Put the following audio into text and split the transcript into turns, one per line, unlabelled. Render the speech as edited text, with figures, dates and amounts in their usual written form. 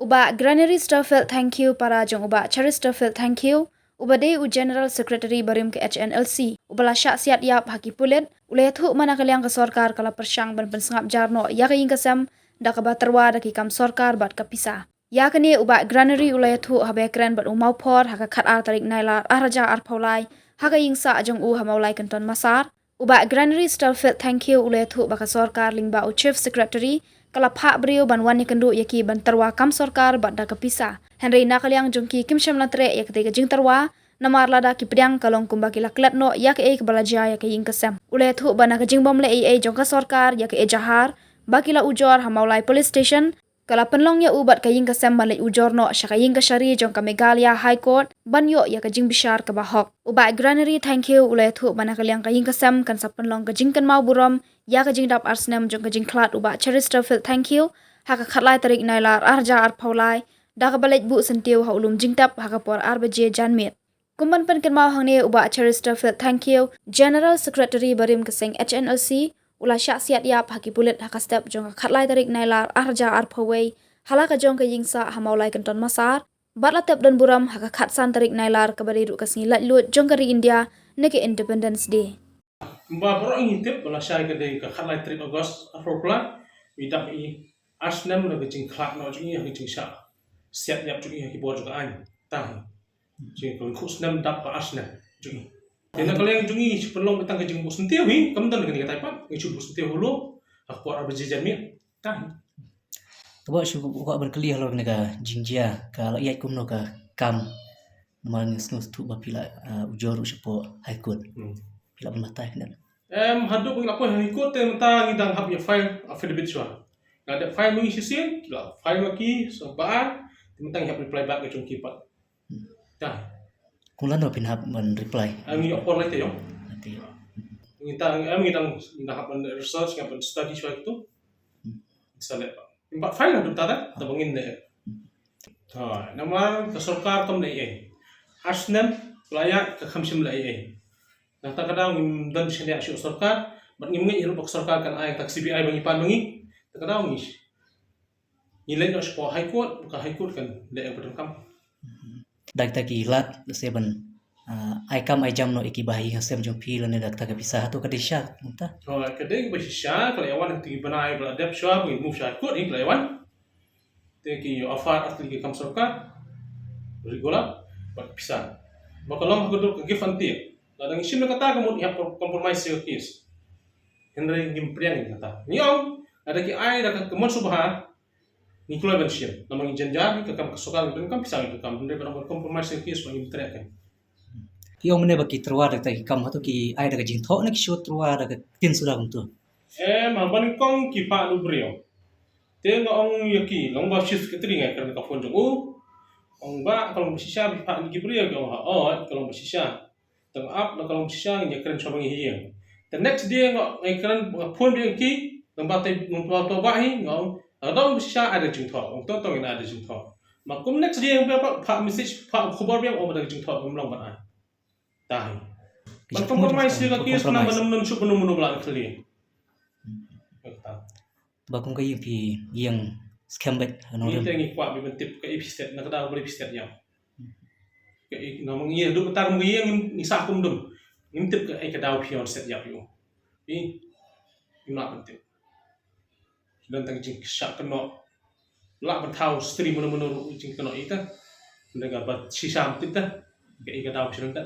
Uba Granary Starfield thank you para jong uba Cherry Starfield thank you. Uba de u General Secretary barim ke HNLC. Uba la syak siat yap haki pulit. Uleh thu mana kaliang ke sorkar kala persyang ban pensengap jarno ya ke ingkasam da ke baterwa da ki kam sorkar bat kapisa. Ya kini uba Granary uleh thu habe kren bat umau por haka khat ar tarik nailar araja ar paulai haka ingsa jong u hamaulai kenton masar. Uba Granary Starfield thank you uleh thu baka sorkar lingba u Chief Secretary kala pak beriu banwan kendu yaki ban terwa kam sorkar bat da kapisa. Henry nakaliang jongki kim syam latre yak te jing terwa namar lada ki pedang kalong kumba ki laklat no yak e balaja yak ing kesam. Uleh thu bana ka jing bom le e jongka sorkar yak e jahar bakila ujor hamaulai police station kala penlong ya ubat ka ing kesam balik ujor no syaka ing ka syari jongka Megalia High Court ban yo yak ka jing bishar ka bahok. Uba Granary thank you uleh thu bana kaliang ka ing kesam kan sa penlong ka jing kan mau burom ya ka jing dap arsnem jong ka jing klat uba Cherry Starfield thank you haka khatlai tarik nailar arja ar paulai da ka balik bu sentiu ha ulum jing tap haka por ar beje janmit. Kumban pen kan mau hang ne uba Cherry Starfield thank you General Secretary barim keseng HNLC ula syak siat yap haki pulit haka step jong ka khatlai tarik nailar arja ar pawai halaka jong ka yingsa hamaulai kenton masar batla tep dan buram haka khatsan tarik nailar ka bariru ka singilat lut jong kari India neke Independence Day.
Ba bro ini tip bala syai ke de ka khalai trip August afropla widap i asnam na gajing khlak no jingi ha gajing sha siat yap jingi ha ki bo juga an ta jing ko khusnam dap pa asna jingi dena kaleng jingi pelong betang gajing bu sentiu hi kam dan ni katai pa ngi chu bu sentiu hulu ha ko ar bejejan mi ta
Tabo syukur buka berkeli halor nega jingjia ka rakyat kumno ka kam mang snus tu bapila ujor usapo high court. Pila bermatai kan.
Haduk ngi lapoi ha ikut te menta ngidang hab ya file affidavit swa ngada file mengi sisin la file maki so ba tentang hab reply back ke jongki pat ta
Kulan do pinhap men reply.
ngi opor lai te yo
Nanti.
ngidang hab research ngap study swa itu salat pak impak file haduk tata tabangin de ha nama ke sarkar tom le ai asnam layak ke khamsim le ai nah tak kadang dan syariah syuk sarkar bat ngimngi hirup sarkar kan ai tak CBI bangi pan bangi tak kadang ngi nilai no spo high court buka high court kan le yang kam
Dak tak ilat seben ai kam ai jam no iki bahi hasem jom pi lan dak tak pisah tu kadisha muta.
oh kadang basisya kalau yawan tinggi banai bela dep syua bangi move high court ini kalau yawan teki afar asli ke kam sarkar regular bat pisah bakalong hakudur ke give anti ladang isim na kata kamu ihap compromise sa case Henry ngimpriang ni kata niong ada ki ai da kemon subha ni kulo ban sim namang janjar ni kakam kasukal dan kam pisang itu kam Henry ban compromise sa case bang imtriak kan
Yo mene baki terwa dak tak kam hatu ki ai dak jing tho nak show terwa dak tin sudah tu.
maban kong ki pa lu brio te ngong yaki long ba shis ketri ngai kan ka phone jong ong ba kalau bersisya bi pa ni brio ko ha kalau bersisya tang up na kalau bersisya ni keren sobang hiang the next day ngok keren phone dia ki nang ba te nang to ba hi ngong adong bersisya ada jing tho ong to ina ada jing tho makum next day pa pa message pa khabar bi ong ada jing tho ong long ba tahi ban compromise ka case na banam su penu menu bla kali
Bakung ka yung pi yang scam bet ano
ni tengi kwa bi tip ka episode na kada beli episode yang ka namang iya du tar mo yang ni sa kum dum nim tip ka ai ka daw pion set yap yo bi ina penting dan tang jing syak keno la ban thau stream menu jing keno ita ndaga bat sisam tita ka ai ka daw pion ta